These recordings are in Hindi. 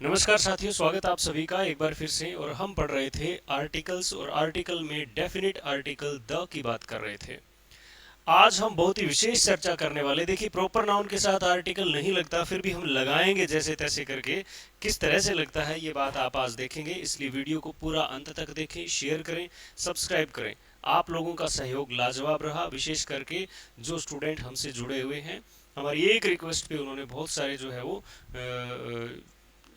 नमस्कार साथियों, स्वागत आप सभी का एक बार फिर से। और हम पढ़ रहे थे आर्टिकल्स और आर्टिकल में डेफिनेट आर्टिकल द की बात कर रहे थे। आज हम बहुत ही विशेष चर्चा करने वाले। देखिए, प्रॉपर नाउन के साथ आर्टिकल नहीं लगता, फिर भी हम लगाएंगे जैसे तैसे करके। किस तरह से लगता है ये बात आप आज देखेंगे, इसलिए वीडियो को पूरा अंत तक देखें, शेयर करें, सब्सक्राइब करें। आप लोगों का सहयोग लाजवाब रहा, विशेष करके जो स्टूडेंट हमसे जुड़े हुए हैं। हमारी एक रिक्वेस्ट पे उन्होंने बहुत सारे जो है वो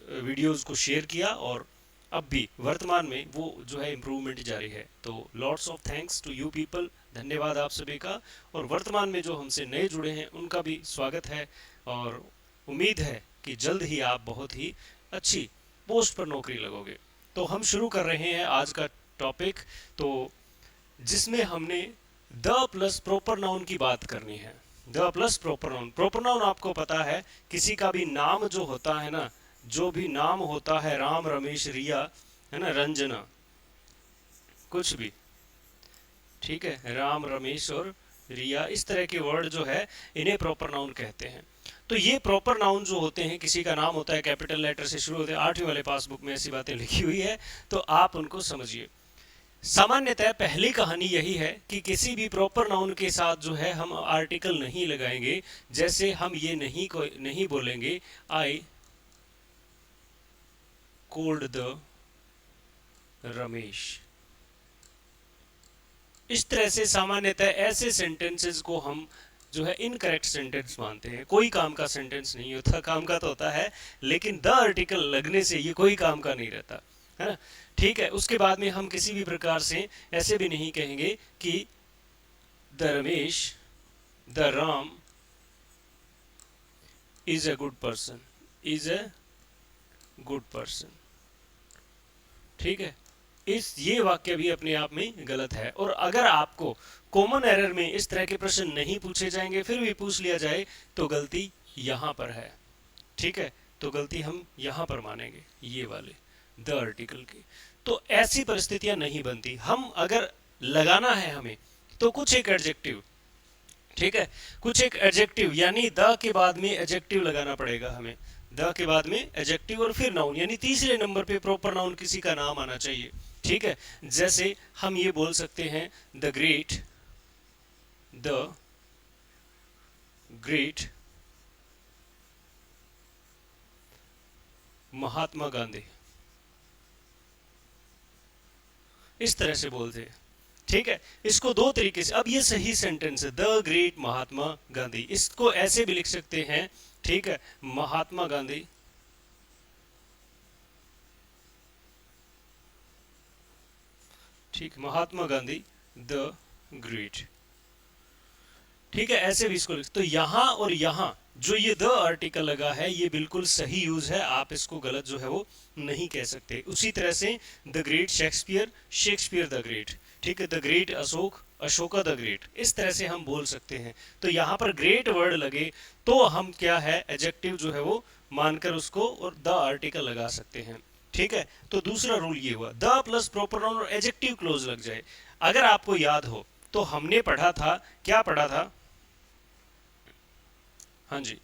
वीडियोस को शेयर किया, और अब भी वर्तमान में वो जो है इम्प्रूवमेंट जारी है। तो lots of thanks to you people, धन्यवाद आप सभी का। और वर्तमान में जो हमसे नए जुड़े हैं उनका भी स्वागत है, और उम्मीद है कि जल्द ही आप बहुत ही अच्छी पोस्ट पर नौकरी लगोगे। तो हम शुरू कर रहे हैं आज का टॉपिक, तो जिसमें हमने द प्लस प्रॉपर नाउन की बात करनी है। The plus proper noun. Proper noun आपको पता है, किसी का भी नाम जो होता है ना, जो भी नाम होता है, राम, रमेश, रिया, है ना, रंजना, कुछ भी, ठीक है, राम, रमेश और रिया, इस तरह के वर्ड जो है इन्हें प्रॉपर नाउन कहते हैं। तो ये प्रॉपर नाउन जो होते हैं, किसी का नाम होता है, कैपिटल लेटर से शुरू होते हैं, 8वीं वाले पासबुक में ऐसी बातें लिखी हुई है, तो आप उनको समझिए। सामान्यतः पहली कहानी यही है कि किसी भी प्रॉपर नाउन के साथ जो है हम आर्टिकल नहीं लगाएंगे। जैसे हम ये नहीं बोलेंगे आई कोल्ड द रमेश। इस तरह से सामान्यतः ऐसे सेंटेंसेस को हम जो है इनकरेक्ट सेंटेंस मानते हैं। कोई काम का सेंटेंस नहीं होता, काम का तो होता है, लेकिन द आर्टिकल लगने से ये कोई काम का नहीं रहता, है ना। ठीक है, उसके बाद में हम किसी भी प्रकार से ऐसे भी नहीं कहेंगे कि the Ramesh, the Ram is a good person, is a good person. ठीक है, इस ये वाक्य भी अपने आप में गलत है। और अगर आपको कॉमन एरर में इस तरह के प्रश्न नहीं पूछे जाएंगे, फिर भी पूछ लिया जाए, तो गलती यहां पर है। ठीक है, तो गलती हम यहां पर मानेंगे, ये वाले द आर्टिकल की। तो ऐसी परिस्थितियां नहीं बनती। हम अगर लगाना है हमें, तो कुछ एक एडजेक्टिव, ठीक है, कुछ एक एडजेक्टिव, यानी द के बाद में एडजेक्टिव लगाना पड़ेगा हमें। द के बाद में एडजेक्टिव और फिर नाउन, यानी तीसरे नंबर पे प्रॉपर नाउन किसी का नाम आना चाहिए। ठीक है, जैसे हम ये बोल सकते हैं the great, the great Mahatma Gandhi, इस तरह से बोलते हैं। ठीक है, इसको दो तरीके से, अब ये सही सेंटेंस है, द ग्रेट महात्मा गांधी, इसको ऐसे भी लिख सकते हैं। ठीक है, महात्मा गांधी, ठीक, महात्मा गांधी द ग्रेट। ठीक है, ऐसे भी इसको लिख। तो यहां और यहां जो ये द आर्टिकल लगा है, ये बिल्कुल सही यूज है, आप इसको गलत जो है वो नहीं कह सकते। उसी तरह से the great Shakespeare, Shakespeare the great. ठीक है, the great Ashok, Ashoka the great, इस तरह से हम बोल सकते हैं। तो यहाँ पर ग्रेट वर्ड लगे तो हम क्या है, एडजेक्टिव जो है वो मानकर उसको और द आर्टिकल लगा सकते हैं। ठीक है, तो दूसरा रूल ये हुआ, द प्लस प्रॉपर नाउन और एडजेक्टिव क्लोज लग जाए। अगर आपको याद हो तो हमने पढ़ा था, क्या पढ़ा था, हाँ जी,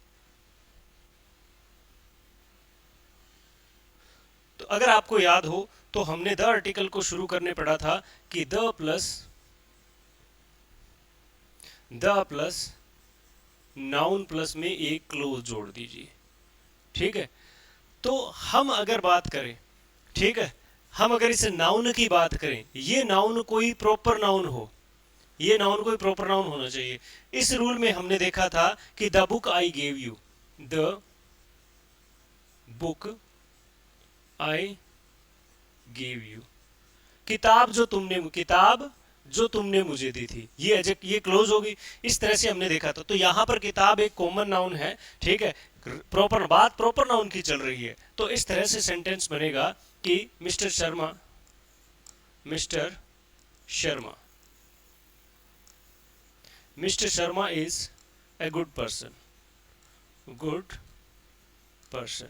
तो अगर आपको याद हो तो हमने द आर्टिकल को शुरू करने पड़ा था कि द प्लस नाउन प्लस में एक क्लोज जोड़ दीजिए। ठीक है, तो हम अगर बात करें, ठीक है, हम अगर इस नाउन की बात करें, ये नाउन कोई प्रॉपर नाउन हो, ये नाउन कोई प्रॉपर नाउन होना चाहिए। इस रूल में हमने देखा था कि the book I gave you, the book I gave you, किताब जो तुमने मुझे दी थी, ये क्लोज होगी। इस तरह से हमने देखा था। तो यहां पर किताब एक कॉमन नाउन है। ठीक है, प्रॉपर नाउन की चल रही है, तो इस तरह से सेंटेंस बनेगा कि mister Sharma, mister Sharma, mister Sharma is a good person, good person,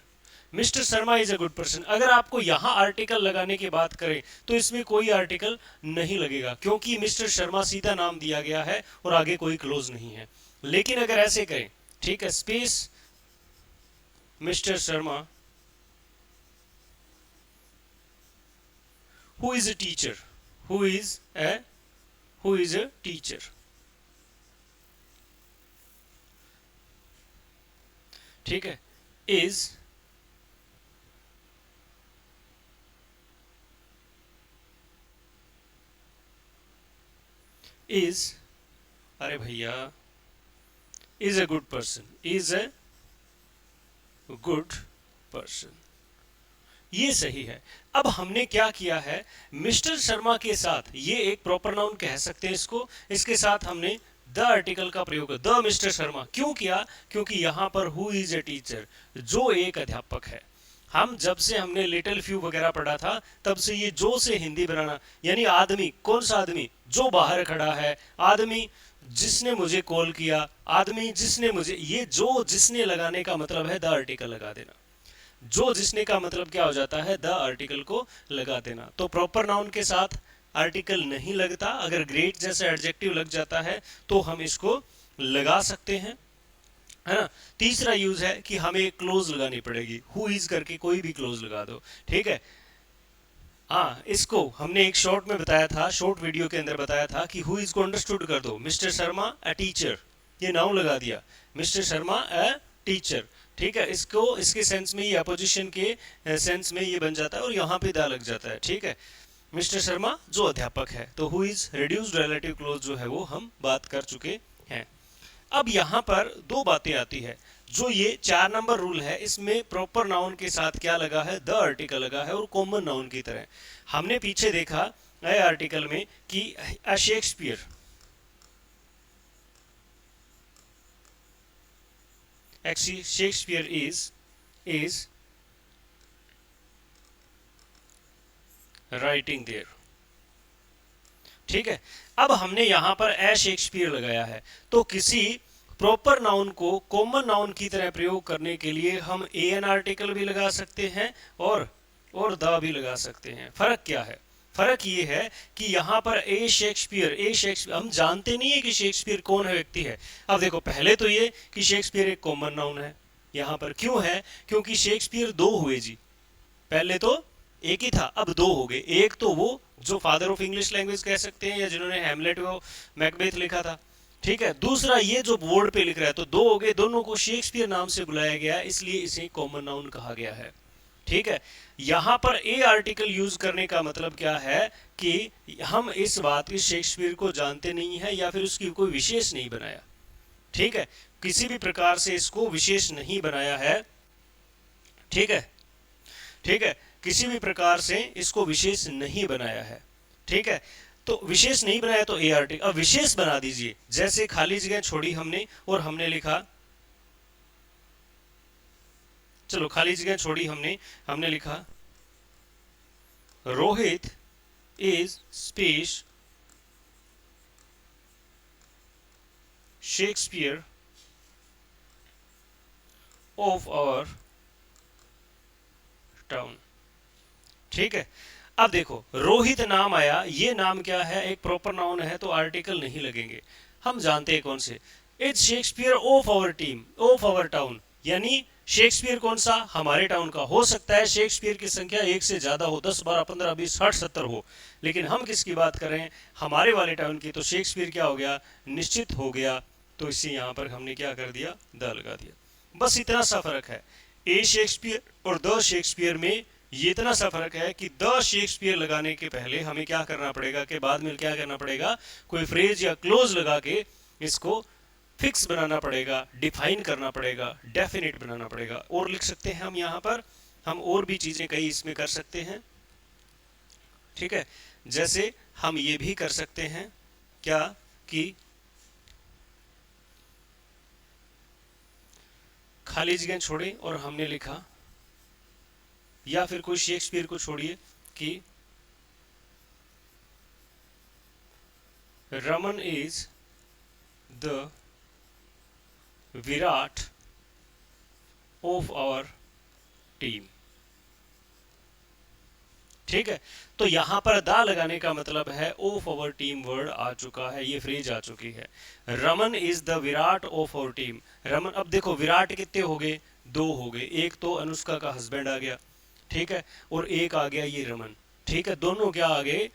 mister Sharma is a good person. अगर आपको यहां आर्टिकल लगाने की बात करें तो इसमें कोई आर्टिकल नहीं लगेगा, क्योंकि मिस्टर शर्मा सीधा नाम दिया गया है और आगे कोई क्लोज नहीं है। लेकिन अगर ऐसे करें, ठीक है, space mister Sharma who is a teacher, who is A who is a teacher, ठीक है। इज अरे भैया, is a good person, is a good person, ये सही है। अब हमने क्या किया है, मिस्टर शर्मा के साथ, ये एक प्रॉपर नाउन कह सकते हैं इसको, इसके साथ हमने द आर्टिकल का प्रयोग, द मिस्टर शर्मा क्यों किया, क्योंकि यहां पर हु इज ए टीचर, जो एक अध्यापक है। हम जब से हमने लिटिल फ्यू वगैरह पढ़ा था, तब से ये जो से हिंदी बनाना, यानी आदमी, कौन सा आदमी, जो बाहर खड़ा है, आदमी जिसने मुझे कॉल किया, आदमी जिसने मुझे, ये जो जिसने लगाने का मतलब है द आर्टिकल लगा देना, जो जिसने का मतलब क्या हो जाता है, द आर्टिकल को लगा देना। तो प्रॉपर नाउन के साथ आर्टिकल नहीं लगता, अगर ग्रेट जैसा एडजेक्टिव लग जाता है तो हम इसको लगा सकते हैं, है ना। तीसरा यूज है कि हमें क्लोज लगानी पड़ेगी, हु इज करके कोई भी क्लोज लगा दो, ठीक है। हाँ, इसको हमने एक शॉर्ट में बताया था, शॉर्ट वीडियो के अंदर बताया था कि हु इज को अंडरस्टूड कर दो, मिस्टर शर्मा अ टीचर, ये नाउन लगा दिया, मिस्टर शर्मा अ टीचर, ठीक है। इसको इसके सेंस में, ये अपोजिशन के सेंस में ये बन जाता है और यहाँ पे दा लग जाता है, ठीक है। मिस्टर शर्मा जो अध्यापक है, तो who is reduced relative close जो है वो हम बात कर चुके हैं। अब यहाँ पर दो बातें आती है, जो ये 4 नंबर रूल है, इसमें प्रॉपर नाउन के साथ क्या लगा है, द आर्टिकल लगा है, और कॉमन नाउन की तरह हमने पीछे देखा ए आर्टिकल में कि a Shakespeare, Shakespeare is writing there, ठीक है। अब हमने यहां पर ए शेक्सपियर लगाया है, तो किसी प्रॉपर नाउन को कॉमन नाउन की तरह प्रयोग करने के लिए हम ए एन आर्टिकल भी लगा सकते हैं और द भी लगा सकते हैं। फर्क क्या है, फर्क ये है कि यहाँ पर ए शेक्सपियर हम जानते नहीं है कि शेक्सपियर कौन है, व्यक्ति है। अब देखो, पहले तो ये कि शेक्सपियर एक कॉमन नाउन है, यहाँ पर क्यों है, क्योंकि शेक्सपियर 2 हुए जी, पहले तो एक ही था, अब 2 हो गए। एक तो वो जो फादर ऑफ इंग्लिश लैंग्वेज कह सकते हैं, या जिन्होंने हैमलेट वो मैकबेथ लिखा था, ठीक है। दूसरा ये जो बोर्ड पे लिख रहा है, तो 2 हो गए, दोनों को शेक्सपियर नाम से बुलाया गया, इसलिए इसे कॉमन नाउन कहा गया है, ठीक है। यहां पर ए आर्टिकल यूज करने का मतलब क्या है कि हम इस शेक्सपियर को जानते नहीं है, या फिर उसकी कोई विशेष नहीं बनाया, ठीक है, किसी भी प्रकार से इसको विशेष नहीं बनाया है, ठीक है, ठीक है, किसी भी प्रकार से इसको विशेष नहीं बनाया है, ठीक है। तो विशेष नहीं बनाया तो ए आर्टिकल, अब विशेष बना दीजिए, जैसे खाली जगह छोड़ी हमने और हमने लिखा, चलो खाली जगह छोड़ी हमने लिखा Rohit is speech Shakespeare of our town, ठीक है। अब देखो, रोहित नाम आया, ये नाम क्या है, एक प्रॉपर नाउन है, तो आर्टिकल नहीं लगेंगे, हम जानते हैं कौन से, is Shakespeare of our team, of our town, यानी शेक्सपियर कौन सा, हमारे टाउन का। हो सकता है शेक्सपियर की संख्या 1 से ज्यादा हो, 10 12 15 20 60 70 हो, लेकिन हम किसकी बात कर रहे हैं, हमारे वाले टाउन की, तो शेक्सपियर क्या हो गया, निश्चित हो गया, तो इसे यहां पर हमने क्या कर दिया, द लगा दिया, बस इतना सा फर्क है। ए शेक्सपियर और द शेक्सपियर में ये इतना सा फर्क है कि द शेक्सपियर लगाने के पहले हमें क्या करना पड़ेगा, कि बाद में क्या करना पड़ेगा, कोई फ्रेज या क्लोज लगा के इसको फिक्स बनाना पड़ेगा, डिफाइन करना पड़ेगा, डेफिनेट बनाना पड़ेगा। और लिख सकते हैं हम यहाँ पर, हम और भी चीजें कई इसमें कर सकते हैं, ठीक है। जैसे हम ये भी कर सकते हैं क्या, कि खाली जगह छोड़े और हमने लिखा, या फिर कोई शेक्सपियर को छोड़िए कि Raman is the Virat of our team, ठीक है। तो यहां पर दा लगाने का मतलब है ऑफ आवर टीम वर्ड आ चुका है, ये फ्रेज आ चुकी है, Raman is the Virat of our team. Raman, अब देखो विराट कितने हो गए, 2 हो गए, एक तो अनुष्का का हस्बैंड आ गया, ठीक है, और एक आ गया ये रमन, ठीक है, दोनों क्या आ गए,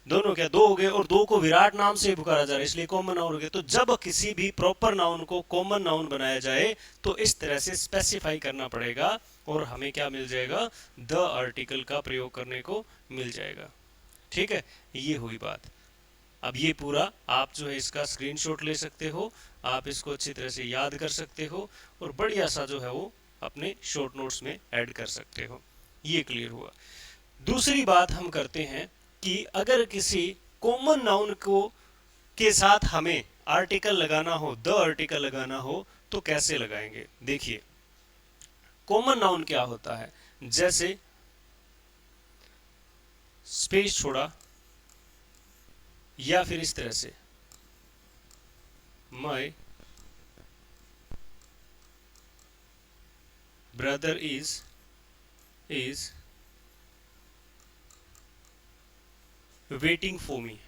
दोनों क्या दो हो गए, और दो को विराट नाम से पुकारा जा रहा है इसलिए कॉमन नाउन हो गए। तो जब किसी भी प्रॉपर नाउन को कॉमन नाउन बनाया जाए तो इस तरह से स्पेसिफाई करना पड़ेगा और हमें क्या मिल जाएगा, द आर्टिकल का प्रयोग करने को मिल जाएगा। ठीक है, ये हुई बात। अब ये पूरा आप जो है इसका स्क्रीनशॉट ले सकते हो, आप इसको अच्छी तरह से याद कर सकते हो और बढ़िया सा जो है वो अपने शॉर्ट नोट्स में ऐड कर सकते हो। ये क्लियर हुआ। दूसरी बात हम करते हैं कि अगर किसी कॉमन नाउन को के साथ हमें आर्टिकल लगाना हो, द आर्टिकल लगाना हो, तो कैसे लगाएंगे। देखिए कॉमन नाउन क्या होता है, जैसे स्पेस छोड़ा या फिर इस तरह से my brother is waiting for me.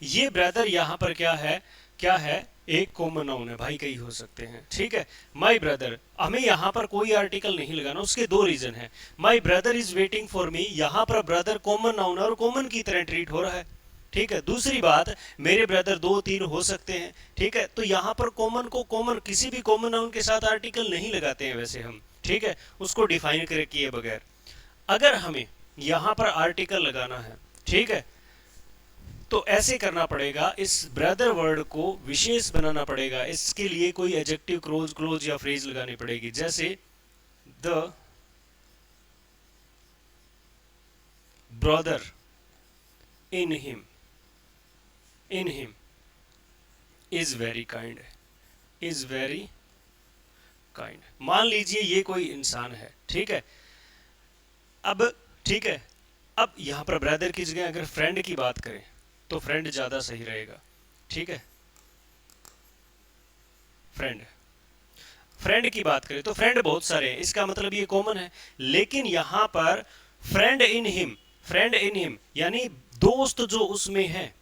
ये ब्रदर यहां पर क्या है, क्या है, एक कॉमन नाउन है, भाई कई हो सकते हैं। ठीक है, माई ब्रदर, हमें यहां पर कोई आर्टिकल नहीं लगाना, उसके दो रीजन है। My brother is waiting for me, यहां पर ब्रदर कॉमन नाउन है और कॉमन की तरह ट्रीट हो रहा है। ठीक है, दूसरी बात, मेरे ब्रदर दो तीन हो सकते हैं। ठीक है, तो यहां पर कॉमन को कॉमन किसी भी कॉमन नाउन के साथ आर्टिकल नहीं लगाते हैं वैसे हम। ठीक है, उसको डिफाइन कर किए बगैर। अगर हमें यहां पर आर्टिकल लगाना है, ठीक है, तो ऐसे करना पड़ेगा, इस ब्रदर वर्ड को विशेष बनाना पड़ेगा। इसके लिए कोई एडजेक्टिव क्लोज या फ्रेज लगानी पड़ेगी, जैसे the brother in him is very kind, is very kind. मान लीजिए ये कोई इंसान है, ठीक है, अब ठीक है, अब यहां पर ब्रदर की जगह अगर फ्रेंड की बात करें तो फ्रेंड ज्यादा सही रहेगा। ठीक है, फ्रेंड फ्रेंड की बात करें तो फ्रेंड बहुत सारे हैं, इसका मतलब ये कॉमन है। लेकिन यहां पर फ्रेंड इन हिम यानी दोस्त जो उसमें है,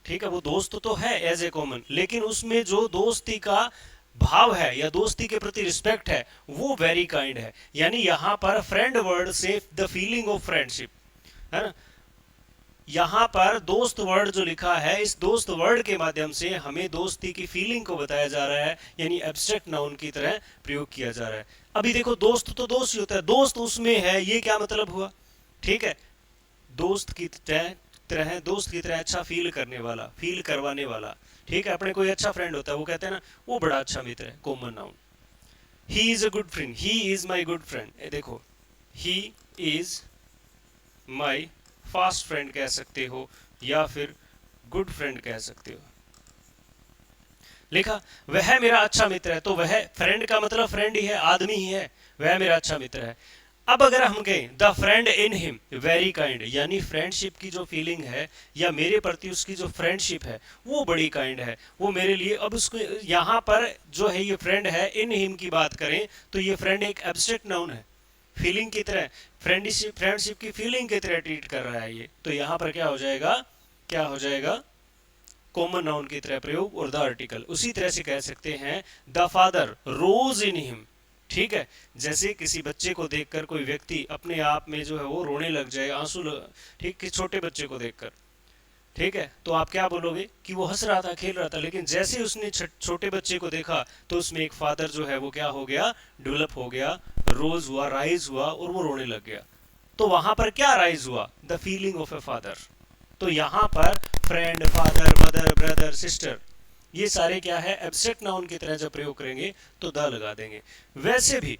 ठीक है, वो दोस्त तो है एज ए कॉमन, लेकिन उसमें जो दोस्ती का भाव है या दोस्ती के प्रति रिस्पेक्ट है वो वेरी काइंड है। यानी यहां पर फ्रेंड वर्ड से द फीलिंग ऑफ फ्रेंडशिप है ना, यहां पर दोस्त वर्ड जो लिखा है, इस दोस्त वर्ड के माध्यम से हमें दोस्ती की फीलिंग को बताया जा रहा है, यानी एब्स्ट्रैक्ट नाउन की तरह प्रयोग किया जा रहा है। अभी देखो दोस्त तो दोस्त ही होता है, दोस्त उसमें है, ये क्या मतलब हुआ। ठीक है, दोस्त की तरह दोस्त की तरह अच्छा फील करने वाला, फील करवाने वाला। ठीक है, अपने कोई अच्छा फ्रेंड होता है, वो कहते हैं ना वो बड़ा अच्छा मित्र है, common noun. He is a good friend, he is my good friend. देखो he is my fast friend कह सकते हो या फिर गुड फ्रेंड कह सकते हो। लिखा वह मेरा अच्छा मित्र है, तो वह फ्रेंड का मतलब फ्रेंड ही है, आदमी ही है, वह मेरा अच्छा मित्र है। अब अगर हम कहें the friend in him very kind, यानी फ्रेंडशिप की जो फीलिंग है या मेरे प्रति उसकी जो फ्रेंडशिप है वो बड़ी काइंड है, वो मेरे लिए। अब उसको यहाँ पर जो है ये फ्रेंड है, इन हिम की बात करें तो ये फ्रेंड एक एब्स्ट्रैक्ट नाउन है, फीलिंग की तरह, फ्रेंडशिप की फीलिंग की तरह ट्रीट कर रहा है ये। तो यहाँ पर क्या हो जाएगा, क्या हो जाएगा, कॉमन नाउन की तरह प्रयोग और द आर्टिकल। उसी तरह से कह सकते हैं the father rose in him. ठीक है, जैसे किसी बच्चे को देखकर कोई व्यक्ति अपने आप में जो है वो रोने लग जाए, ठीक, कि छोटे बच्चे को देखकर, ठीक है, तो आप क्या बोलोगे कि वो हंस रहा था, खेल रहा था, लेकिन जैसे उसने छोटे बच्चे को देखा तो उसमें एक फादर जो है वो क्या हो गया, डेवलप हो गया, रोज हुआ, राइज हुआ और वो रोने लग गया। तो वहां पर क्या राइज हुआ, the feeling of a father. तो यहां पर friend, father, mother, brother, sister, ये सारे क्या है, एब्स्ट्रैक्ट नाउन की तरह जब प्रयोग करेंगे तो द लगा देंगे। वैसे भी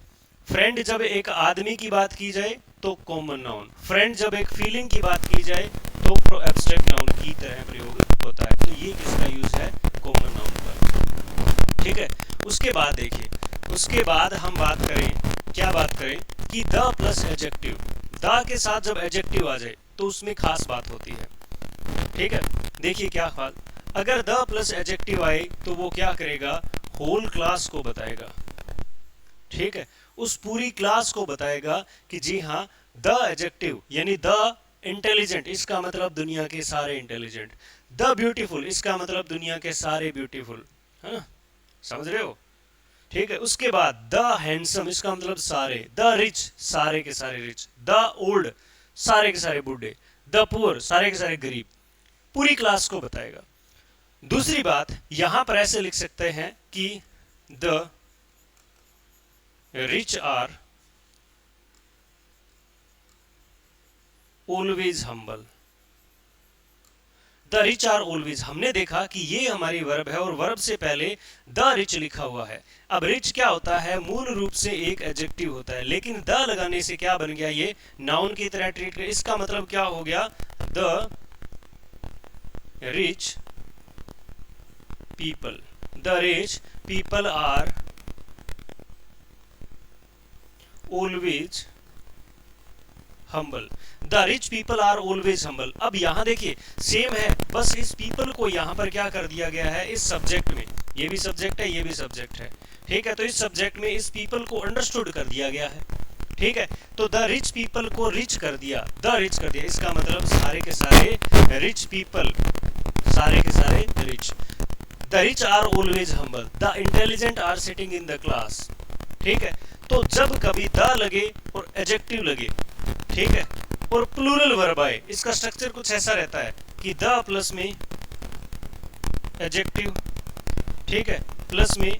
फ्रेंड जब एक आदमी की बात की जाए तो कॉमन नाउन, फ्रेंड जब एक फीलिंग की बात की जाए तो एब्स्ट्रैक्ट नाउन की तरह प्रयोग होता है। तो ये किसका यूज है, कॉमन नाउन का। ठीक है, उसके बाद देखिए, उसके बाद हम बात करें, क्या बात करें कि द प्लस एडजेक्टिव, द के साथ जब एडजेक्टिव आ जाए तो उसमें खास बात होती है। ठीक है, देखिए क्या खास, अगर द प्लस एडजेक्टिव आए तो वो क्या करेगा, होल क्लास को बताएगा। ठीक है, उस पूरी क्लास को बताएगा कि जी हाँ, द एडजेक्टिव यानी द इंटेलिजेंट, इसका मतलब दुनिया के सारे इंटेलिजेंट। द ब्यूटीफुल, इसका मतलब दुनिया के सारे ब्यूटीफुल, है ना, समझ रहे हो। ठीक है। उसके बाद द हैंडसम, इसका मतलब सारे, द रिच, सारे के सारे रिच, द ओल्ड, सारे के सारे बूढ़े, द पुअर, सारे के सारे गरीब, पूरी क्लास को बताएगा। दूसरी बात, यहां पर ऐसे लिख सकते हैं कि the rich are always humble. The rich are always, हमने देखा कि ये हमारी वर्ब है और वर्ब से पहले द रिच लिखा हुआ है। अब रिच क्या होता है, मूल रूप से एक एडजेक्टिव होता है, लेकिन द लगाने से क्या बन गया, ये नाउन की तरह ट्रीट कर। इसका मतलब क्या हो गया, the rich people, the rich people are always humble, the rich people are always humble. अब यहां देखिए सेम है, बस इस पीपल को यहां पर क्या कर दिया गया है, इस सब्जेक्ट में, ये भी सब्जेक्ट है, ये भी सब्जेक्ट है, ठीक है। तो इस सब्जेक्ट में इस पीपल को अंडरस्टूड कर दिया गया है, ठीक है। तो द रिच पीपल को रिच कर दिया, द रिच कर दिया, इसका मतलब सारे के सारे रिच पीपल, सारे के सारे रिच। The rich are always humble, the intelligent are sitting in the class, ठीक है। तो जब कभी द लगे और एडजेक्टिव लगे, ठीक है, और प्लूरल वर्ब आए, इसका स्ट्रक्चर कुछ ऐसा रहता है कि द प्लस में एडजेक्टिव, ठीक है, प्लस में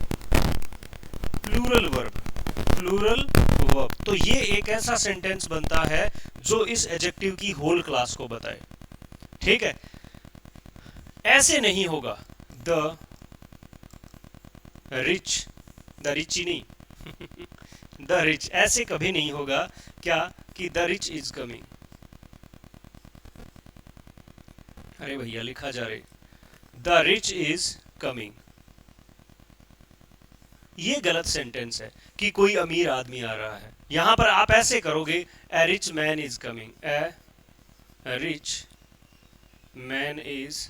प्लूरल वर्ब, प्लूरल वर्ब। तो ये एक ऐसा सेंटेंस बनता है जो इस एडजेक्टिव की होल क्लास को बताए, ठीक है। ऐसे नहीं होगा द रिच, द रिच ही नहीं द रिच, ऐसे कभी नहीं होगा क्या कि द रिच इज कमिंग। अरे भैया लिखा जा रहे, द रिच इज कमिंग, ये गलत सेंटेंस है कि कोई अमीर आदमी आ रहा है। यहां पर आप ऐसे करोगे, a rich man is coming, a rich man is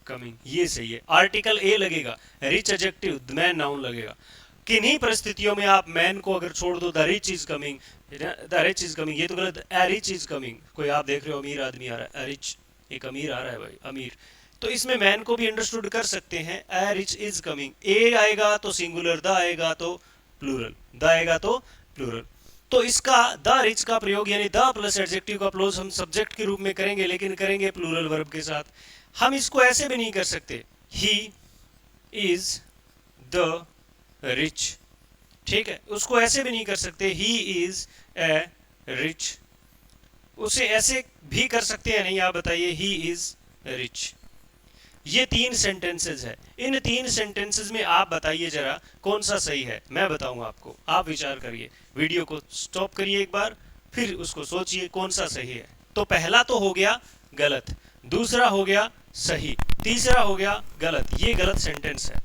coming, ये सही है। आर्टिकल ए लगेगा, रिच एडजेक्टिव, मैन नाउन लगेगा। किन्हीं परिस्थितियों में आप मैन को अगर छोड़ दो, the rich is coming, the rich is coming, ये तो गलत, ए रिच इज कमिंग। कोई आप देख रहे हो अमीर आदमी आ रहा है, ए रिच, एक अमीर आ रहा है भाई, अमीर, तो इसमें मैन को भी अंडरस्टूड कर सकते हैं, ए रिच इज कमिंग। ए आएगा तो सिंगुलर, द आएगा तो प्लूरल, द आएगा तो प्लूरल। तो इसका द रिच का प्रयोग यानी द प्लस एडजेक्टिव का प्रयोग हम सब्जेक्ट के रूप में करेंगे, लेकिन करेंगे प्लूरल वर्ब के साथ। हम इसको ऐसे भी नहीं कर सकते, ही इज द रिच, ठीक है, उसको ऐसे भी नहीं कर सकते, ही इज ए रिच। उसे ऐसे भी कर सकते हैं नहीं, आप बताइए, ही इज रिच। ये तीन सेंटेंसेस है, इन तीन सेंटेंसेस में आप बताइए जरा कौन सा सही है। मैं बताऊंगा आपको, आप विचार करिए, वीडियो को स्टॉप करिए एक बार, फिर उसको सोचिए कौन सा सही है। तो पहला तो हो गया गलत, दूसरा हो गया सही, तीसरा हो गया गलत। ये गलत सेंटेंस है,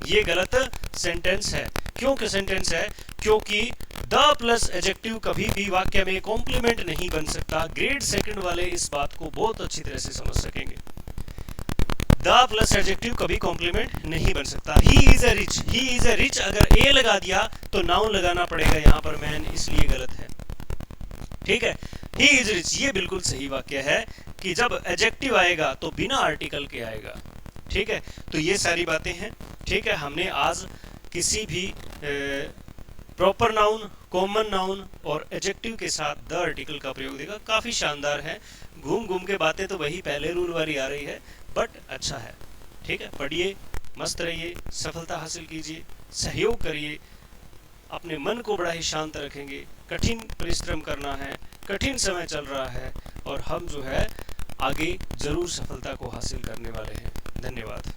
ये गलत सेंटेंस है। क्यों कि सेंटेंस है, क्योंकि द प्लस एडजेक्टिव कभी भी वाक्य में कॉम्प्लीमेंट नहीं बन सकता। ग्रेड सेकंड वाले इस बात को बहुत अच्छी तरह से समझ सकेंगे। द प्लस एडजेक्टिव कभी कॉम्प्लीमेंट नहीं बन सकता। He is a rich, he is a rich अगर ए लगा दिया तो नाउन लगाना पड़ेगा, यहां पर मैन इसलिए गलत है, ठीक है। ही इज रिच ये बिल्कुल सही वाक्य है कि जब एडजेक्टिव आएगा तो बिना आर्टिकल के आएगा, ठीक है। तो ये सारी बातें हैं, ठीक है। हमने आज किसी भी प्रॉपर नाउन, कॉमन नाउन और एडजेक्टिव के साथ द आर्टिकल का प्रयोग देखा, काफी शानदार है। घूम घूम के बातें तो वही पहले रूल वाली आ रही है, बट अच्छा है, ठीक है। पढ़िए, मस्त रहिए, सफलता हासिल कीजिए, सहयोग करिए, अपने मन को बड़ा ही शांत रखेंगे। कठिन परिश्रम करना है, कठिन समय चल रहा है और हम जो है आगे जरूर सफलता को हासिल करने वाले हैं। धन्यवाद।